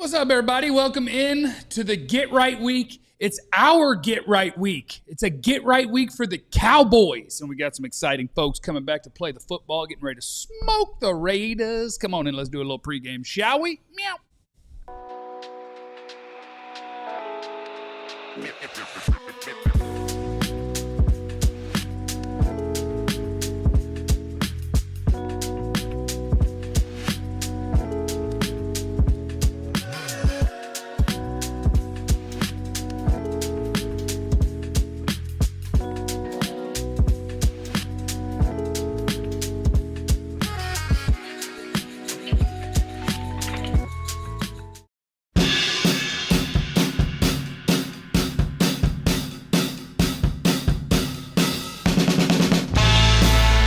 What's up, everybody? Welcome in to the Get Right Week. It's our Get Right Week. It's a Get Right Week for the Cowboys. And we got some exciting folks coming back to play the football, getting ready to smoke the Raiders. Come on in, let's do a little pregame, shall we? Meow.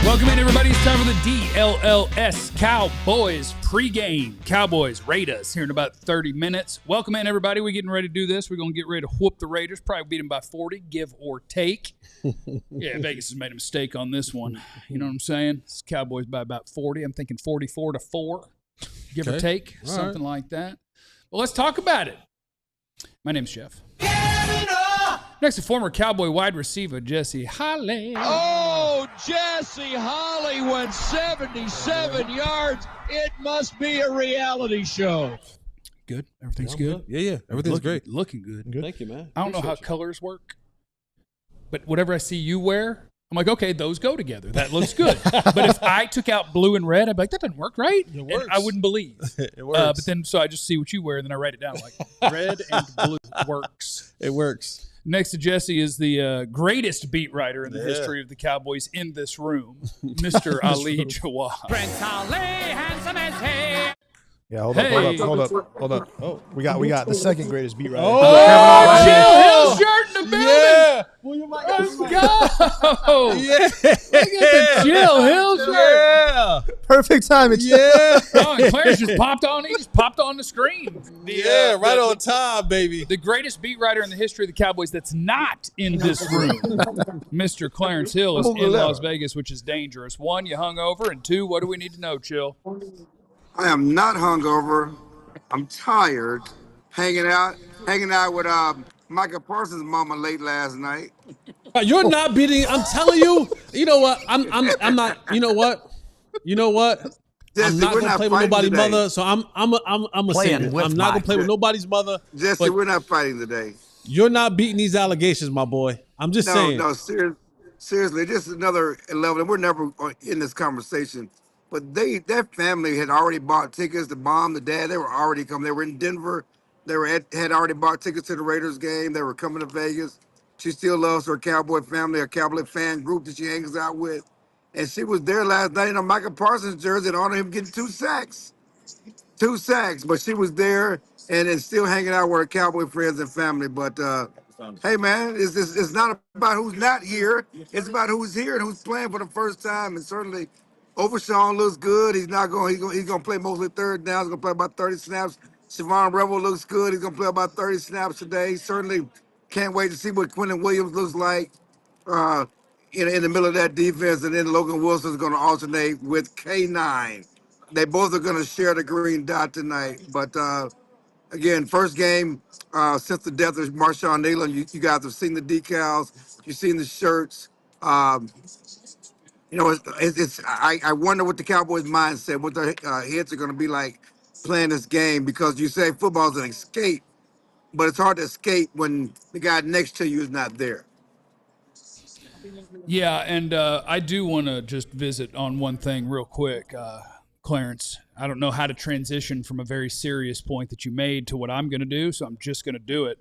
Welcome in, everybody. It's time for the DLLS Cowboys pregame. Cowboys, Raiders, here in about 30 minutes. Welcome in, everybody. We're getting ready to do this. We're going to get ready to whoop the Raiders, probably beat them by 40, give or take. Yeah, Vegas has made a mistake on this one. You know what I'm saying? It's Cowboys by about 40. I'm thinking 44-4, give or take, something like that. Well, let's talk about it. My name's Jeff. Next to former Cowboy wide receiver Jesse Holley. Oh, Jesse Holley went 77 yards. It must be a reality show. Good? Everything's good? Yeah. Everything's great. Looking good. Thank you, man. I don't know how colors work, but whatever I see you wear, I'm like, okay, those go together. That looks good. But if I took out blue and red, I'd be like, that doesn't work, right? It works. And I wouldn't believe. It works. But then, so I just see what you wear, and then I write it down. Like, red and blue works. It works. Next to Jesse is the greatest beat writer in the history of the Cowboys in this room, Mr. Ali Jawad. Prince Ali, handsome as he. Yeah, hold Hey. up. Oh, we got the second greatest beat writer. Oh, Chill Hill shirt in the building. Yeah. Let's go. Yeah. Look at the Chill Hill shirt. Yeah. Perfect timing. Yeah. Oh, and Clarence just popped on. He just popped on the screen. Right on time, baby. The greatest beat writer in the history of the Cowboys that's not in this room, Mr. Clarence Hill, is in Las Vegas, which is dangerous. One, you hungover, and two, what do we need to know, Chill? I am not hungover. I'm tired. Hanging out with Micah Parsons' mama late last night. You're not beating. I'm telling you. You know what? I'm not. You know what? Jesse, I'm not we're gonna play with fighting nobody's today. mother. So I'm a saying it. I'm not gonna play with nobody's mother. Jesse, but we're not fighting today. You're not beating these allegations, my boy. I'm just saying. No, seriously, just another 11. We're never in this conversation. But their family had already bought tickets. The mom, the dad, they were already coming. They were in Denver. They had already bought tickets to the Raiders game. They were coming to Vegas. She still loves her Cowboy family, a Cowboy fan group that she hangs out with. And she was there last night in a Micah Parsons jersey and honored him getting 2 sacks. 2 sacks. But she was there and still hanging out with her Cowboy friends and family. But, hey, man, it's not about who's not here. It's about who's here and who's playing for the first time. And certainly Overshown looks good. He's gonna play mostly third down. He's gonna play about 30 snaps. Siobhan Rebel looks good. He's gonna play about 30 snaps today. Certainly can't wait to see what Quinnen Williams looks like in the middle of that defense. And then Logan Wilson's gonna alternate with K9. They both are gonna share the green dot tonight. But again, first game since the death of Marshawn Kneeland. You guys have seen the decals. You've seen the shirts. You know, I wonder what the Cowboys' mindset, what their heads are going to be like playing this game, because you say football is an escape, but it's hard to escape when the guy next to you is not there. Yeah, and I do want to just visit on one thing real quick, Clarence. I don't know how to transition from a very serious point that you made to what I'm going to do, so I'm just going to do it.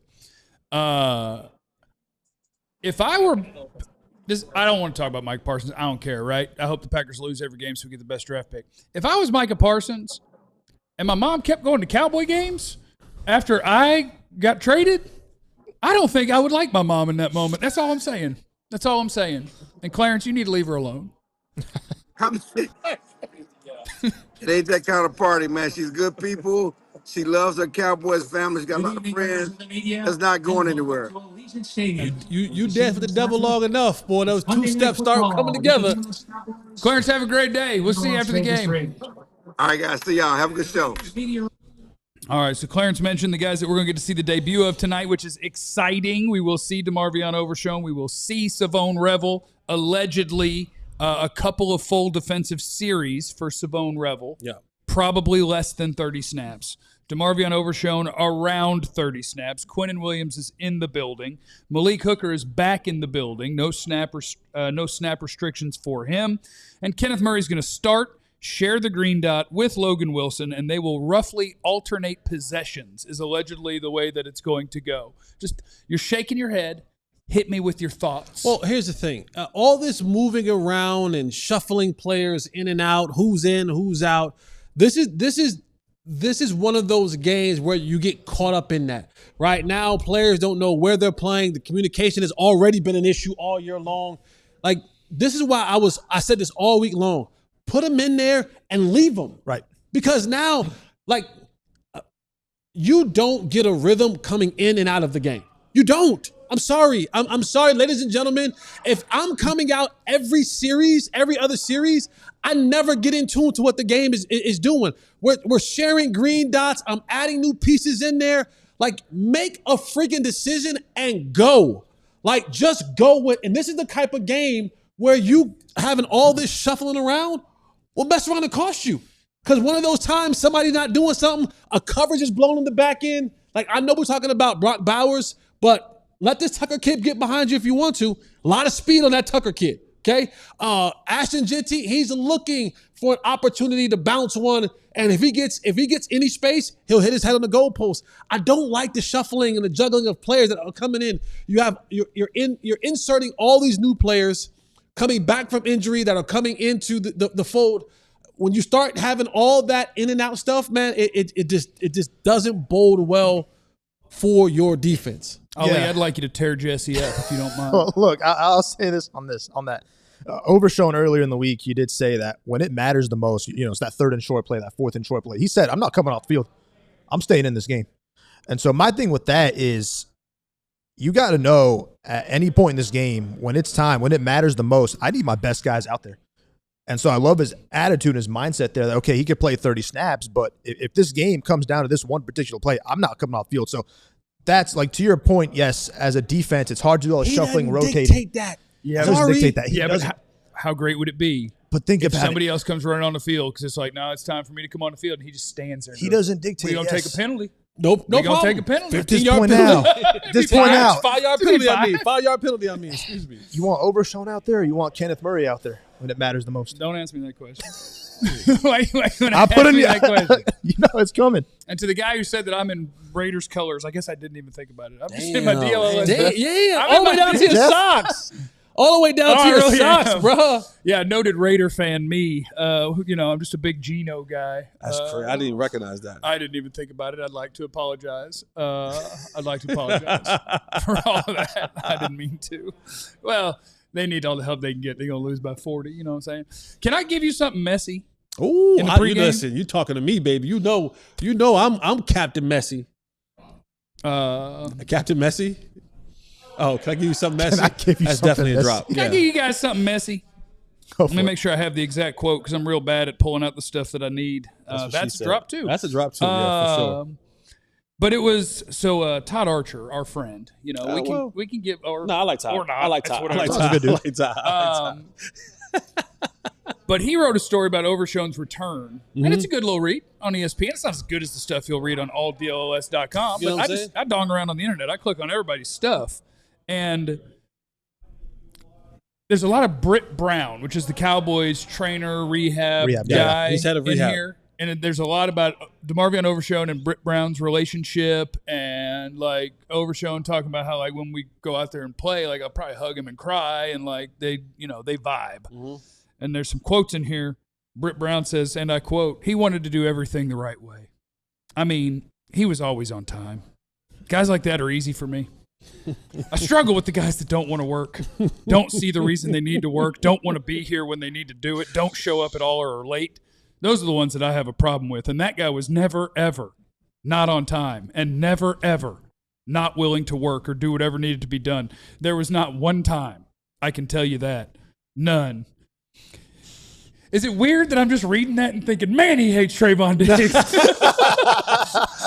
If I were... I don't want to talk about Mike Parsons. I don't care, right? I hope the Packers lose every game so we get the best draft pick. If I was Micah Parsons and my mom kept going to Cowboy games after I got traded, I don't think I would like my mom in that moment. That's all I'm saying. And Clarence, you need to leave her alone. It ain't that kind of party, man. She's good people. She loves her Cowboys family. She's got a lot of friends. That's not going anywhere. You danced with the devil long enough, boy. Those 2 steps start coming together. Clarence, have a great day. We'll see you after the game. All right, guys. See y'all. Have a good show. All right, so Clarence mentioned the guys that we're going to get to see the debut of tonight, which is exciting. We will see DeMarvion Overshown. We will see Savone Revel, allegedly a couple of full defensive series for Savone Revel. Yeah. Probably less than 30 snaps. DeMarvion Overshown around 30 snaps. Quinnen Williams is in the building. Malik Hooker is back in the building. No snap restrictions for him. And Kenneth Murray's going to start, share the green dot with Logan Wilson, and they will roughly alternate possessions is allegedly the way that it's going to go. Just, you're shaking your head. Hit me with your thoughts. Well, here's the thing. All this moving around and shuffling players in and out, who's in, who's out, this is one of those games where you get caught up in that. Right now, players don't know where they're playing. The communication has already been an issue all year long. Like, this is why I said this all week long. Put them in there and leave them. Right. Because now, like, you don't get a rhythm coming in and out of the game. You don't. I'm sorry. I'm sorry, ladies and gentlemen. If I'm coming out every other series, I never get in tune to what the game is doing. We're sharing green dots. I'm adding new pieces in there. Like, make a freaking decision and go. Like, just go with. And this is the type of game where you having all this shuffling around will mess around and cost you. Because one of those times somebody's not doing something, a coverage is blown in the back end. Like, I know we're talking about Brock Bowers, but let this Tucker kid get behind you if you want to. A lot of speed on that Tucker kid, okay? Ashton Jeanty, he's looking for an opportunity to bounce one, and if he gets any space, he'll hit his head on the goalpost. I don't like the shuffling and the juggling of players that are coming in. You're inserting all these new players coming back from injury that are coming into the fold. When you start having all that in and out stuff, man, it just doesn't bode well for your defense. Ollie, I'd like you to tear Jesse up if you don't mind. Well, look, I'll say this on that. Overshown earlier in the week, you did say that when it matters the most, it's that third and short play, that fourth and short play. He said, I'm not coming off the field. I'm staying in this game. And so my thing with that is you got to know at any point in this game, when it's time, when it matters the most, I need my best guys out there. And so I love his attitude, his mindset there that, okay, he could play 30 snaps, but if this game comes down to this one particular play, I'm not coming off field. So that's, like, to your point, yes, as a defense, it's hard to do all the shuffling, rotating. Dictate that. Yeah, doesn't dictate that. But how great would it be? But think if about somebody else comes running on the field because it's like, no, it's time for me to come on the field, and he just stands there. He doesn't dictate. We're going to take a penalty. Nope, no problem. Take a penalty. 15-yard penalty. This point out. 5-yard penalty, I mean. 5-yard penalty, I mean. Excuse me. You want Overshown out there or you want Kenneth Murray out there when it matters the most? Don't ask me that question. I'll put in that question. You know it's coming. And to the guy who said that I'm in Raiders colors, I guess I didn't even think about it. I'm just in my DLLS. Yeah, all the way down to your socks. All the way down to your socks, bro. Yeah, noted Raider fan me. I'm just a big Geno guy. That's crazy. I didn't even recognize that. I didn't even think about it. I'd like to apologize. for all of that. I didn't mean to. Well, they need all the help they can get. They're going to lose by 40. You know what I'm saying? Can I give you something messy? Ooh, listen, you talking to me, baby. You know I'm Captain Messi. Captain Messi? Oh, can I give you something messy? That's definitely a drop. Can I give you guys something messy? Let me make sure I have the exact quote because I'm real bad at pulling out the stuff that I need. That's a drop too. That's a drop too, yeah, for sure. But it was Todd Archer, our friend. We can give or no, I like Todd. Or not. I like Todd. I like Todd. But he wrote a story about Overshown's return, and it's a good little read on ESPN. It's not as good as the stuff you'll read on alldlls.com, but I dong around on the internet. I click on everybody's stuff, and there's a lot of Britt Brown, which is the Cowboys trainer, rehab guy. Yeah. He's head of rehab. In here. And there's a lot about DeMarvion Overshown and Britt Brown's relationship, and like Overshown talking about how like when we go out there and play, like I'll probably hug him and cry, and like they vibe. Mm-hmm. And there's some quotes in here. Britt Brown says, and I quote, "He wanted to do everything the right way. I mean, he was always on time. Guys like that are easy for me. I struggle with the guys that don't want to work, don't see the reason they need to work, don't want to be here when they need to do it, don't show up at all or are late. Those are the ones that I have a problem with. And that guy was never, ever not on time and never, ever not willing to work or do whatever needed to be done. There was not one time, I can tell you that. None." Is it weird that I'm just reading that and thinking, man, he hates Trayvon Diggs?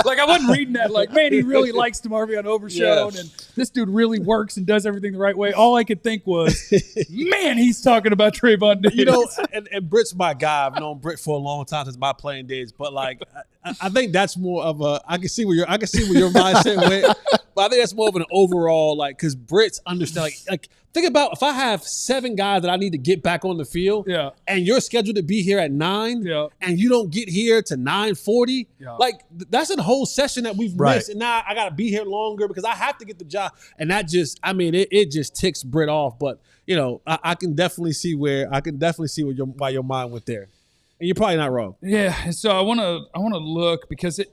Like, I wasn't reading that like, man, he really likes DeMarvion Overshown, and this dude really works and does everything the right way. All I could think was, man, he's talking about Trayvon Diggs. You know, and Britt's my guy. I've known Britt for a long time since my playing days. But like, I think that's more of a. I can see where your mindset went. But I think that's more of an overall, like, because Britt's understand. Like, think about if I have 7 guys that I need to get back on the field, and you're scheduled to be here at 9, and you don't get here to 9:40. Like, that's a whole session that we've missed, and now I got to be here longer because I have to get the job. And that just, I mean, it just ticks Britt off. But you know, I can definitely see where why your mind went there, and you're probably not wrong. Yeah, and so I want to look because it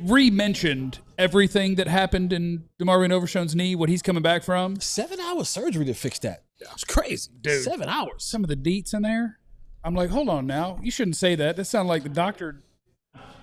re-mentioned everything that happened in DeMarvion Overshown's knee, what he's coming back from. 7-hour surgery to fix that. It's crazy, dude. 7 hours. Some of the deets in there, I'm like, hold on now. You shouldn't say that. That sounds like the doctor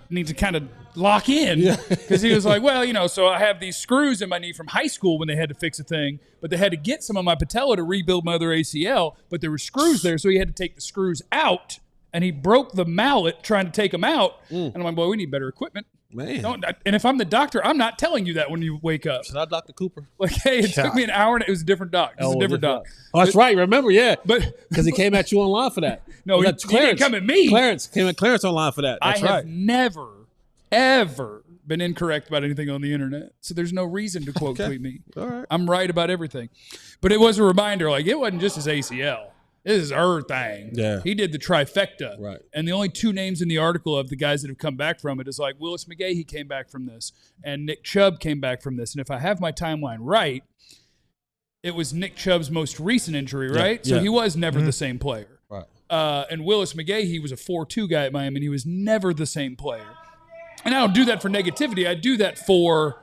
needs to kind of lock in. Because he was like, well, you know, so I have these screws in my knee from high school when they had to fix a thing, but they had to get some of my patella to rebuild my other ACL, but there were screws there, so he had to take the screws out, and he broke the mallet trying to take them out. And I'm like, boy, we need better equipment. Man. And if I'm the doctor, I'm not telling you that when you wake up. Should I Dr. Cooper? Like, hey, it took me an hour and it was a different doc. It was a different doc. Oh, that's right. Remember, But because he came at you online for that. No, he didn't come at me. Clarence came at Clarence online for that. That's I have never, ever been incorrect about anything on the internet. So there's no reason to quote tweet me. All right. I'm right about everything. But it was a reminder, like, it wasn't just his ACL. This is her thing. Yeah. He did the trifecta. Right. And the only 2 names in the article of the guys that have come back from it is like Willis McGahee, he came back from this, and Nick Chubb came back from this. And if I have my timeline right, it was Nick Chubb's most recent injury, right? So he was never the same player. Right. And Willis McGahee, he was a 4-2 guy at Miami, and he was never the same player. And I don't do that for negativity. I do that for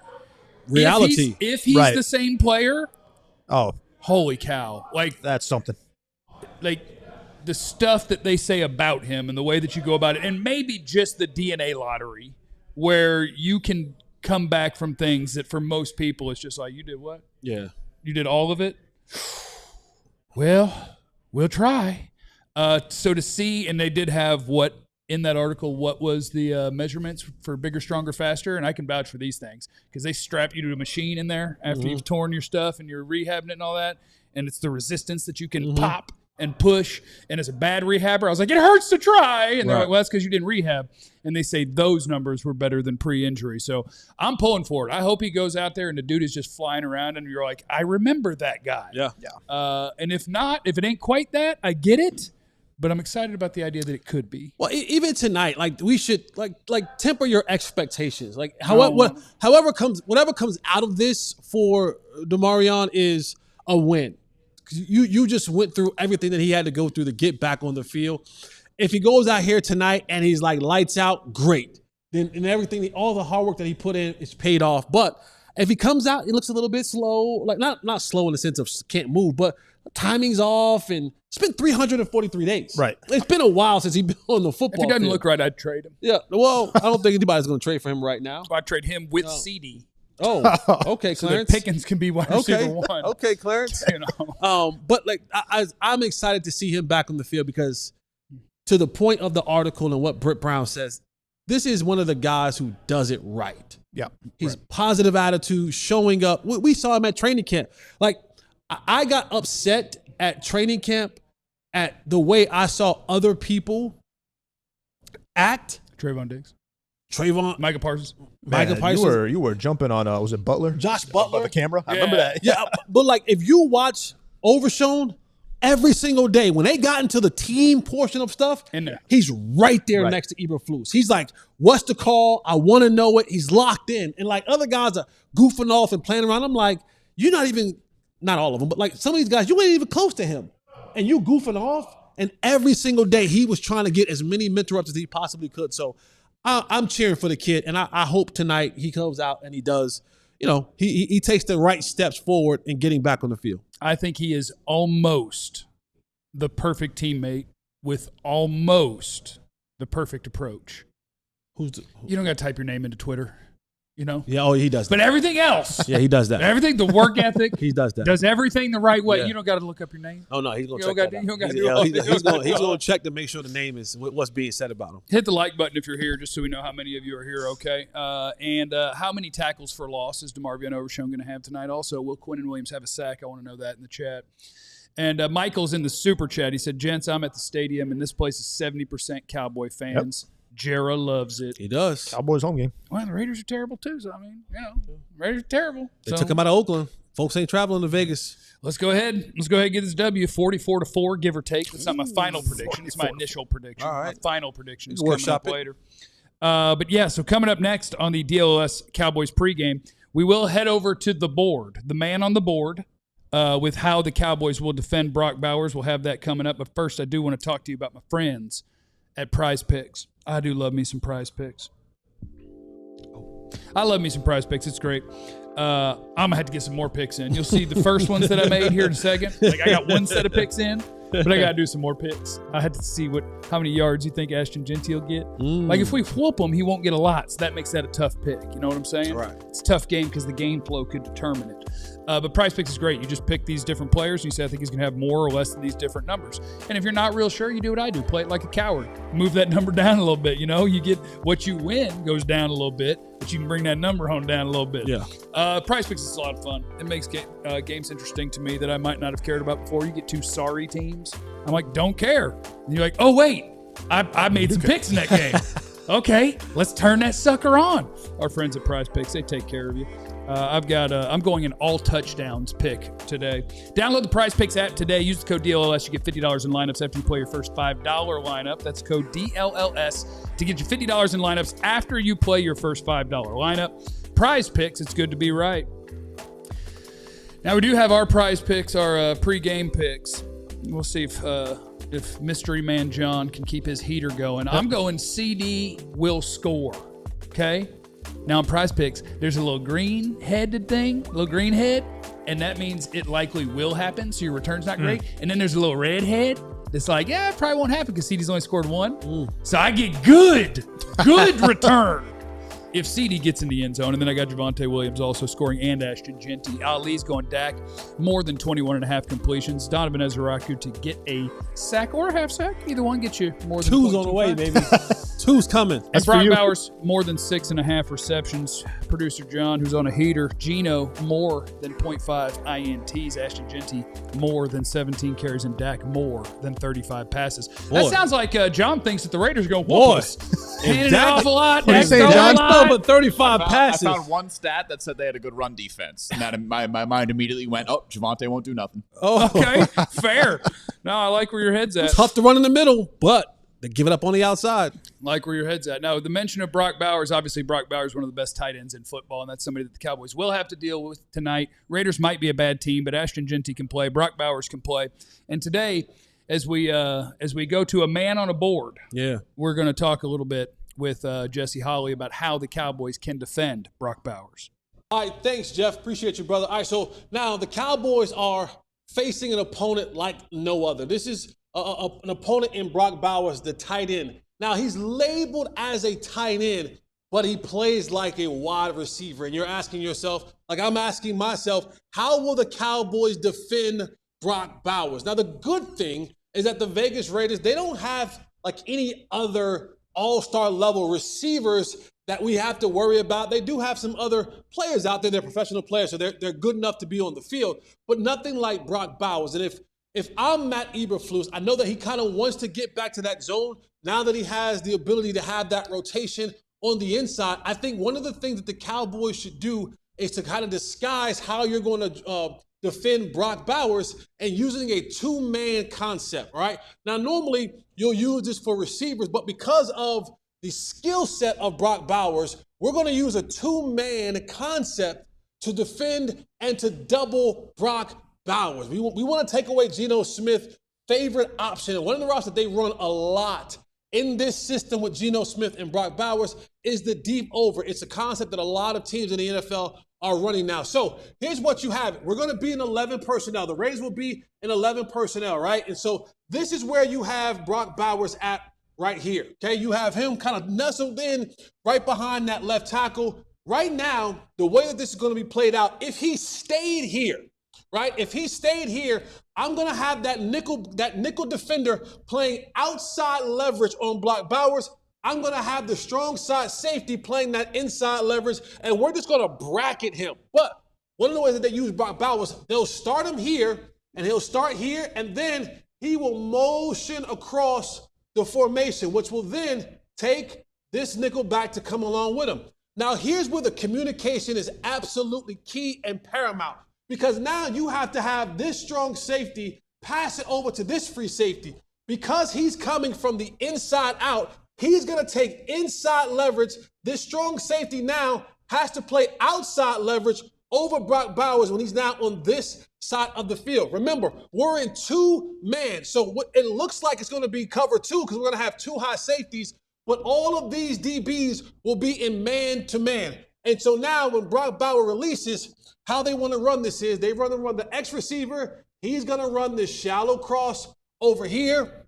reality. If he's the same player, Oh, holy cow. Like, that's something. Like the stuff that they say about him and the way that you go about it, and maybe just the DNA lottery where you can come back from things that for most people it's just like, you did what? Yeah. You did all of it? Well, we'll try. So to see, and they did have what in that article, what was the measurements for bigger, stronger, faster, and I can vouch for these things because they strap you to a machine in there after you've torn your stuff and you're rehabbing it and all that, and it's the resistance that you can pop and push, and as a bad rehabber, I was like, it hurts to try. And they're like, well, that's because you didn't rehab. And they say those numbers were better than pre-injury. So I'm pulling for it. I hope he goes out there and the dude is just flying around and you're like, I remember that guy. Yeah. And if not, if it ain't quite that, I get it. But I'm excited about the idea that it could be. Well, even tonight, like we should like temper your expectations. Like whatever comes out of this for DeMarvion is a win. You just went through everything that he had to go through to get back on the field. If he goes out here tonight and he's like lights out, great. Then and everything, all the hard work that he put in is paid off. But if he comes out, he looks a little bit slow, like not slow in the sense of can't move, but timing's off, and it's been 343 days. Right. It's been a while since he's been on the football field. If he doesn't field. look right, I'd trade him. Yeah. Well, I don't think anybody's going to trade for him right now. I'd trade him with CD. Oh, okay, so Clarence. that Pickens can be wide receiver 1. Okay, Clarence. You know. But like I'm excited to see him back on the field because to the point of the article and what Britt Brown says, this is one of the guys who does it right. Yeah. His positive attitude, showing up. We saw him at training camp. Like, I got upset at training camp at the way I saw other people act. Trayvon Diggs. Micah Parsons. You were jumping on, was it Butler? Josh Butler. The camera? I remember that. Yeah, but like if you watch Overshown, every single day when they got into the team portion of stuff, he's right there next to Eberflus. He's like, what's the call? I want to know it. He's locked in. And like other guys are goofing off and playing around. I'm like, you're not even, not all of them, but like some of these guys, you ain't even close to him. And you goofing off. And every single day he was trying to get as many mentor ups as he possibly could. So I'm cheering for the kid. And I hope tonight he comes out and he does, you know, he takes the right steps forward in getting back on the field. I think he is almost the perfect teammate with almost the perfect approach. You don't got to type your name into Twitter. you know. Yeah, oh, he does that. But everything else, Yeah, he does that. everything, the work ethic, He does that. does everything the right way. Yeah. You don't got to look up your name. Oh, no, he's going to You check don't that gotta- you don't gotta out. do all that. He's going to check to make sure the name is what's being said about him. Hit the like button if you're here, just so we know how many of you are here, okay? And how many tackles for loss is DeMarvion Overshown going to have tonight? Also, will Quinnen Williams have a sack? I want to know that in the chat. And Michael's in the super chat. He said, gents, I'm at the stadium, and this place is 70% Cowboy fans. Jera loves it. He does. Cowboys home game. Well, the Raiders are terrible, too. So, I mean, you know, Raiders are terrible. They So, took him out of Oakland. Folks ain't traveling to Vegas. let's go ahead. Let's go ahead and get this W, 44-4, give or take. That's not my final prediction. It's my initial prediction. All right. My final prediction is You coming workshop up it. later. But yeah, so coming up next on the DLLS Cowboys pregame, we will head over to the board, the man on the board, with how the Cowboys will defend Brock Bowers. We'll have that coming up. But first, I do want to talk to you about my friends at PrizePicks. I do love me some PrizePicks. I love me some PrizePicks. It's great. I'm going to have to get some more picks in. You'll see the first ones that I made here in a second. Like, I got one set of picks in, but I got to do some more picks. I had to see how many yards you think Ashton Genty will get. Like, if we whoop him, he won't get a lot, so that makes that a tough pick. You know what I'm saying? Right. It's a tough game because the game flow could determine it. But PrizePicks is great. You just pick these different players, and you say, I think he's going to have more or less than these different numbers. And if you're not real sure, you do what I do. Play it like a coward. Move that number down a little bit. You know, you get what you win goes down a little bit, but you can bring that number home down a little bit. Yeah. PrizePicks is a lot of fun. It makes games interesting to me that I might not have cared about before. You get two sorry teams. I'm like, don't care. And you're like, oh, wait, I made some picks in that game. Okay, let's turn that sucker on. Our friends at PrizePicks, they take care of you. I'm going an all touchdowns pick today. Download the PrizePicks app today. Use the code DLLS. You get $50 in lineups after you play your first $5 lineup. That's code DLLS to get you $50 in lineups after you play your first $5 lineup. PrizePicks, it's good to be right. Now we do have our PrizePicks, our pregame picks. We'll see if Mystery Man John can keep his heater going. I'm going CD will score. Okay. Now on PrizePicks, there's a little green-headed thing, little green head, and that means it likely will happen, so your return's not great. And then there's a little red head that's like, yeah, it probably won't happen because CD's only scored one. So I get good return if CD gets in the end zone. And then I got Javonte Williams also scoring and Ashton Genty. Ali's going Dak, more than 21.5 completions. Donovan Ezraku to get a sack or a half sack. Either one gets you more than Two's on the way, 0.25. baby. Two's coming. And Brock Bowers, more than 6.5 receptions. Producer John, who's on a heater. Gino, more than 0.5 INTs. Ashton Genty, more than 17 carries. And Dak, more than 35 passes. That sounds like John thinks that the Raiders are going to whoop us. Handing it off a lot. What are you saying, Dak's John? throwing a lot. But 35 passes. I found one stat that said they had a good run defense, and that my mind immediately went, "Oh, Javonte won't do nothing." Oh, Okay, fair. No, I like where your head's at. tough to run in the middle, but they give it up on the outside. Like where your head's at. Now, the mention of Brock Bowers, obviously Brock Bowers is one of the best tight ends in football, and that's somebody that the Cowboys will have to deal with tonight. Raiders might be a bad team, but Ashton Genty can play. Brock Bowers can play. And today, as we go to a man on a board, we're going to talk a little bit with Jesse Holley about how the Cowboys can defend Brock Bowers. All right, thanks, Jeff. Appreciate you, brother. All right, so now the Cowboys are facing an opponent like no other. This is an opponent in Brock Bowers, the tight end. Now, he's labeled as a tight end, but he plays like a wide receiver. And you're asking yourself, like I'm asking myself, how will the Cowboys defend Brock Bowers? Now, the good thing is that the Vegas Raiders, they don't have like any other all-star level receivers that we have to worry about. They do have some other players out there. They're professional players, so they're good enough to be on the field, but nothing like Brock Bowers. And if I'm Matt Eberflus, I know that he kind of wants to get back to that zone now that he has the ability to have that rotation on the inside. I think one of the things that the Cowboys should do is to kind of disguise how you're going to defend Brock Bowers and using a two-man concept, right? Now, normally you'll use this for receivers, but because of the skill set of Brock Bowers, we're going to use a two-man concept to defend and to double Brock Bowers. We want to take away Geno Smith's favorite option. And one of the routes that they run a lot in this system with Geno Smith and Brock Bowers is the deep over. It's a concept that a lot of teams in the NFL are running now. So here's what you have. We're going to be in 11 personnel. The Raiders will be in 11 personnel, right? And so this is where you have Brock Bowers at right here, okay? You have him kind of nestled in right behind that left tackle. right now, the way that this is going to be played out, if he stayed here, right? If he stayed here, I'm going to have that nickel defender playing outside leverage on Brock Bowers. I'm going to have the strong side safety playing that inside leverage, and we're just going to bracket him. But one of the ways that they use Brock Bowers, they'll start him here, and he'll start here, and then he will motion across the formation, which will then take this nickel back to come along with him. Now, here's where the communication is absolutely key and paramount, because now you have to have this strong safety pass it over to this free safety. Because he's coming from the inside out, he's going to take inside leverage. This strong safety now has to play outside leverage over Brock Bowers when he's now on this side of the field. Remember, we're in 2-man, so what it looks like it's going to be cover 2 because we're going to have 2 high safeties, but all of these DBs will be in man-to-man. And so now when Brock Bowers releases, how they want to run this is they run the X receiver. He's going to run this shallow cross over here.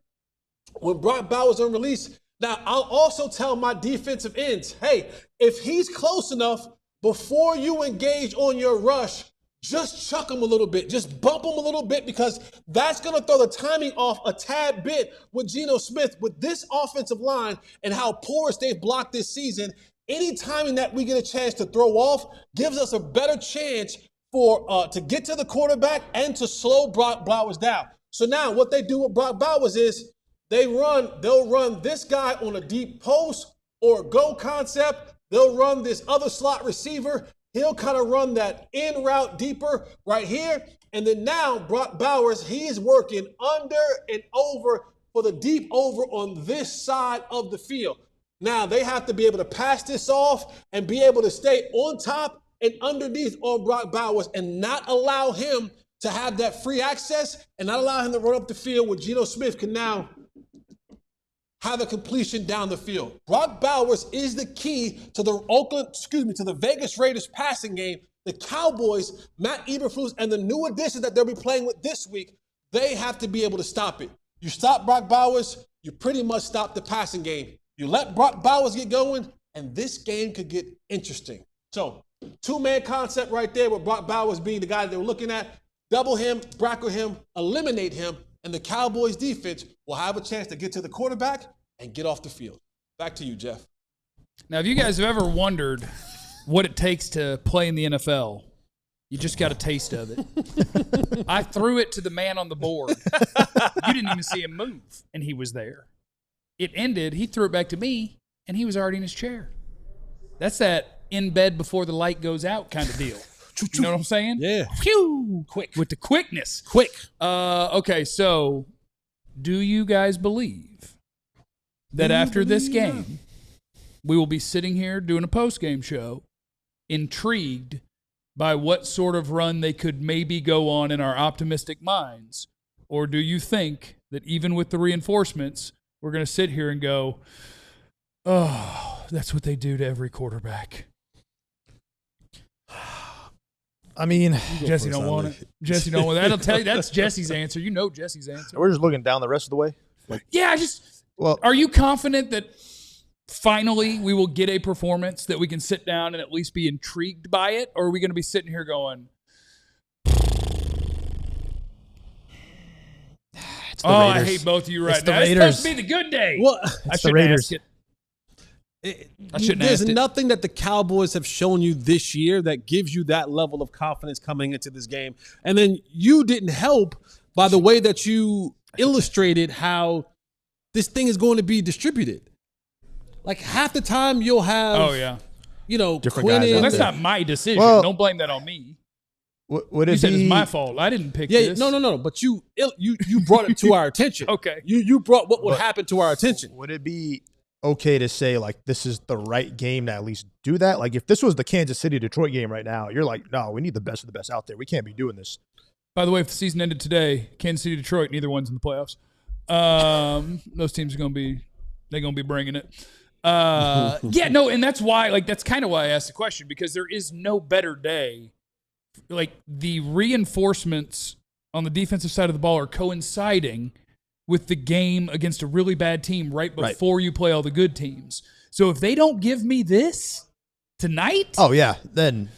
When Brock Bowers on release, now I'll also tell my defensive ends, hey, if he's close enough, before you engage on your rush, just chuck him a little bit. Just bump him a little bit because that's going to throw the timing off a tad bit with Geno Smith. With this offensive line and how porous they've blocked this season, any timing that we get a chance to throw off gives us a better chance to get to the quarterback and to slow Brock Bowers down. So now what they do with Brock Bowers is they'll run this guy on a deep post or go concept. They'll run this other slot receiver. He'll kind of run that in route deeper right here. And then now Brock Bowers, he's working under and over for the deep over on this side of the field. Now they have to be able to pass this off and be able to stay on top and underneath on Brock Bowers and not allow him to have that free access and not allow him to run up the field where Geno Smith can now have a completion down the field. Brock Bowers is the key to the Vegas Raiders passing game. The Cowboys, Matt Eberflus, and the new additions that they'll be playing with this week, they have to be able to stop it. You stop Brock Bowers, you pretty much stop the passing game. You let Brock Bowers get going, and this game could get interesting. So, 2-man concept right there with Brock Bowers being the guy that we're looking at. Double him, bracket him, eliminate him, and the Cowboys defense will have a chance to get to the quarterback and get off the field. Back to you, Jeff. Now, if you guys have ever wondered what it takes to play in the NFL, you just got a taste of it. I threw it to the man on the board. You didn't even see him move, and he was there. It ended, he threw it back to me, and he was already in his chair. That's that in bed before the light goes out kind of deal. You know what I'm saying? Yeah. Phew! Quick. With the quickness. Quick. Okay, so do you guys believe that after this game, we will be sitting here doing a post-game show, intrigued by what sort of run they could maybe go on in our optimistic minds? Or do you think that even with the reinforcements, we're going to sit here and go, oh, that's what they do to every quarterback? I mean, Jesse don't want it. Jesse don't want it. That'll tell you that's Jesse's answer. You know Jesse's answer. we're just looking down the rest of the way. Are you confident that finally we will get a performance that we can sit down and at least be intrigued by it? Or are we going to be sitting here going, I hate both of you right now. It's supposed to be the good day. Well, I shouldn't ask it. There's nothing that the Cowboys have shown you this year that gives you that level of confidence coming into this game. And then you didn't help by the way that you illustrated how this thing is going to be distributed. Like half the time you'll have, different guys. Quinnen. Well, that's not my decision. Don't blame that on me. Would it You said be it's my fault. I didn't pick this. No. But you brought it to our attention. Okay. You brought what would happen to our attention. Would it be okay to say, like, this is the right game to at least do that? Like, if this was the Kansas City-Detroit game right now, you're like, no, we need the best of the best out there. We can't be doing this. By the way, if the season ended today, Kansas City, Detroit, neither one's in the playoffs. Those teams are going to be bringing it. And that's why, that's kind of why I asked the question, because there is no better day. Like, the reinforcements on the defensive side of the ball are coinciding with the game against a really bad team right before you play all the good teams. So if they don't give me this, Tonight? Oh yeah, then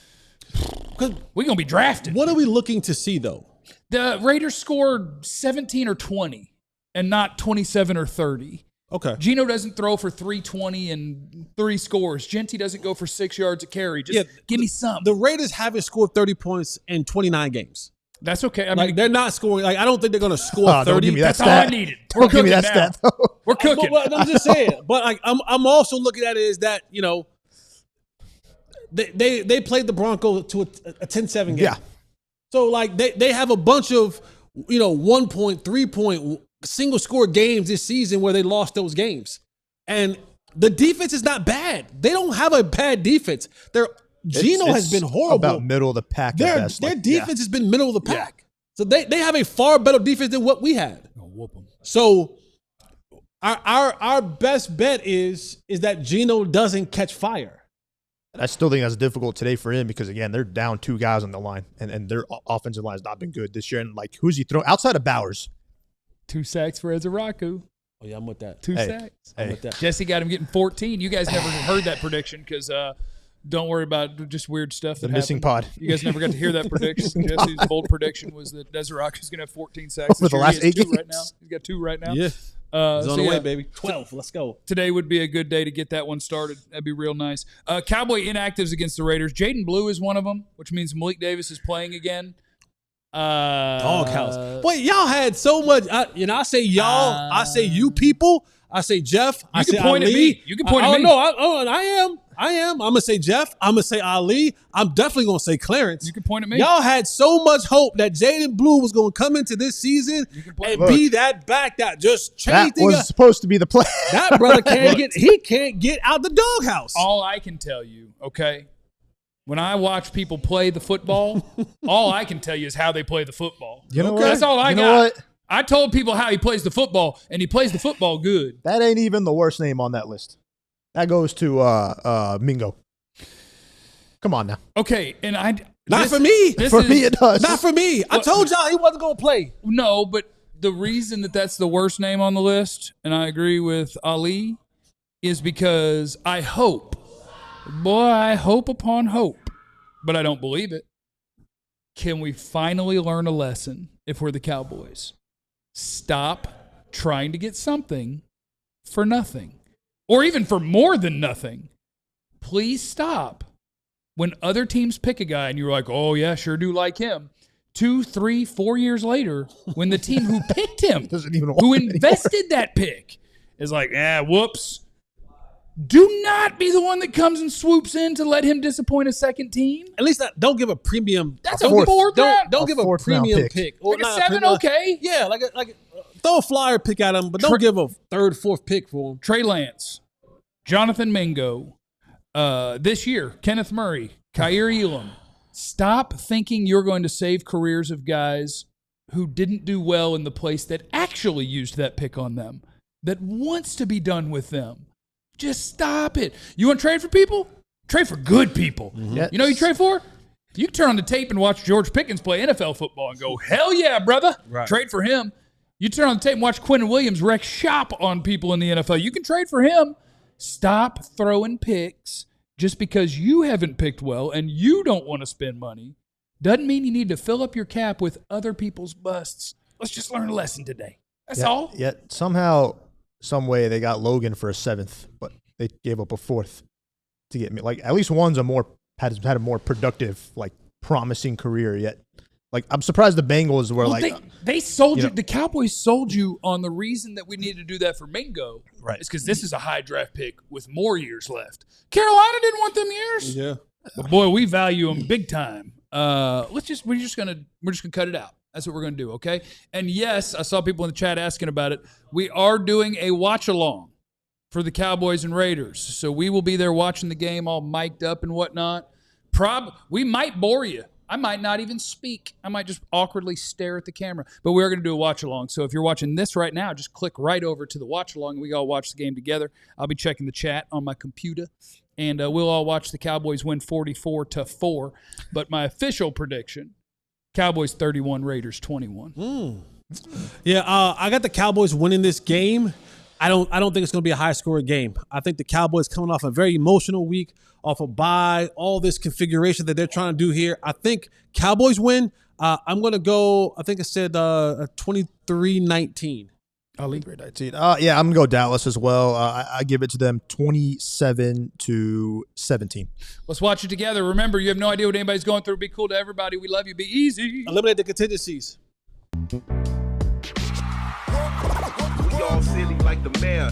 We're going to be drafted. What are we looking to see, though? The Raiders scored 17 or 20 and not 27 or 30. Okay. Geno doesn't throw for 320 and 3 scores. Genty doesn't go for 6 yards a carry. Just give me some. The Raiders haven't scored 30 points in 29 games. That's okay. I Like, mean, they're not scoring. Like, I don't think they're going to score 30. don't give me that that's all I stat. needed. Don't give me that now. stat, though. We're cooking. But I'm just saying. But like, I'm also looking at it as that, you know, they played the Broncos to a 10-7 game. Yeah. So like they have a bunch of, you know, 1 point, 3 point, single score games this season where they lost those games. And the defense is not bad. They don't have a bad defense. Geno has been horrible. About middle of the pack at best. Their defense has been middle of the pack. So they have a far better defense than what we had. So our best bet is that Geno doesn't catch fire. And I still think that's difficult today for him because, again, they're down 2 guys on the line, and their offensive line has not been good this year. And, like, who's he throwing? Outside of Bowers. 2 sacks for Ezraku. Oh, yeah, I'm with that. 2 sacks. I'm with that. Jesse got him getting 14. You guys never heard that prediction because don't worry about just weird stuff. The missing pod. You guys never got to hear that prediction. Jesse's bold prediction was that Ezraku is going to have 14 sacks Over the last 8 games. right now. He's got 2 right now. Yeah. He's on the way, baby. 12. Let's go. Today would be a good day to get that one started. That'd be real nice. Cowboy inactives against the Raiders. Jaden Blue is one of them, which means Malik Davis is playing again. Doghouse. Boy, y'all had so much. I say y'all. I say you people. I say Jeff. I say point Ali. at me. You can point at me. No, I am. I'm going to say Jeff. I'm going to say Ali. I'm definitely going to say Clarence. You can point at me. Y'all had so much hope that Jaden Blue was going to come into this season and be that back that just changed That was supposed to be the play. That brother can't get out the doghouse. All I can tell you, okay, when I watch people play the football, all I can tell you is how they play the football. You know what? That's all I you got. Know what? I told people how he plays the football, and he plays the football good. That ain't even the worst name on that list. That goes to Mingo. Come on now. Okay, and Not for me. For me, it does. Not for me. I told y'all he wasn't going to play. No, but the reason that that's the worst name on the list, and I agree with Ali, is because I hope upon hope, but I don't believe it. Can we finally learn a lesson if we're the Cowboys? Stop trying to get something for nothing, or even for more than nothing. Please stop. When other teams pick a guy and you're like, oh, yeah, sure do like him. 2, 3, 4 years later, when the team who picked him, who invested that pick, is like, whoops. Do not be the one that comes and swoops in to let him disappoint a second team. At least don't give a premium. That's a fourth. Don't give a premium pick. Like a 7, okay. Yeah, like throw a flyer pick at him, but don't give a 3rd, 4th pick for him. Trey Lance, Jonathan Mingo, this year, Kenneth Murray, Khair Elam. Stop thinking you're going to save careers of guys who didn't do well in the place that actually used that pick on them, that wants to be done with them. Just stop it. You want to trade for people? Trade for good people. Mm-hmm. Yes. You know who you trade for? You can turn on the tape and watch George Pickens play NFL football and go, hell yeah, brother. Right. Trade for him. You turn on the tape and watch Quinnen Williams wreck shop on people in the NFL. You can trade for him. Stop throwing picks just because you haven't picked well and you don't want to spend money. Doesn't mean you need to fill up your cap with other people's busts. Let's just learn a lesson today. That's all. Yet somehow, some way, they got Logan for a 7th, but they gave up a 4th to get me. Like, at least one's had a more productive, like, promising career. Yet, like, I'm surprised the Bengals were they sold you. The Cowboys sold you on the reason that we needed to do that for Mingo. Right. It's because this is a high draft pick with more years left. Carolina didn't want them years. Yeah. But boy, we value them big time. We're just gonna cut it out. That's what we're gonna do, okay? And yes, I saw people in the chat asking about it. We are doing a watch along for the Cowboys and Raiders, so we will be there watching the game, all mic'd up and whatnot. We might bore you. I might not even speak. I might just awkwardly stare at the camera. But we are going to do a watch along. So if you're watching this right now, just click right over to the watch along. We all watch the game together. I'll be checking the chat on my computer. And we'll all watch the Cowboys win 44-4. But my official prediction, Cowboys 31, Raiders 21. Yeah, I got the Cowboys winning this game. I don't think it's going to be a high-scoring game. I think the Cowboys coming off a very emotional week, off a bye, all this configuration that they're trying to do here. I think Cowboys win. I'm going to go, I think I said 23-19. Ali? Yeah, I'm going to go Dallas as well. I give it to them 27-17. Let's watch it together. Remember, you have no idea what anybody's going through. Be cool to everybody. We love you. Be easy. Eliminate the contingencies. We all silly like the mayor.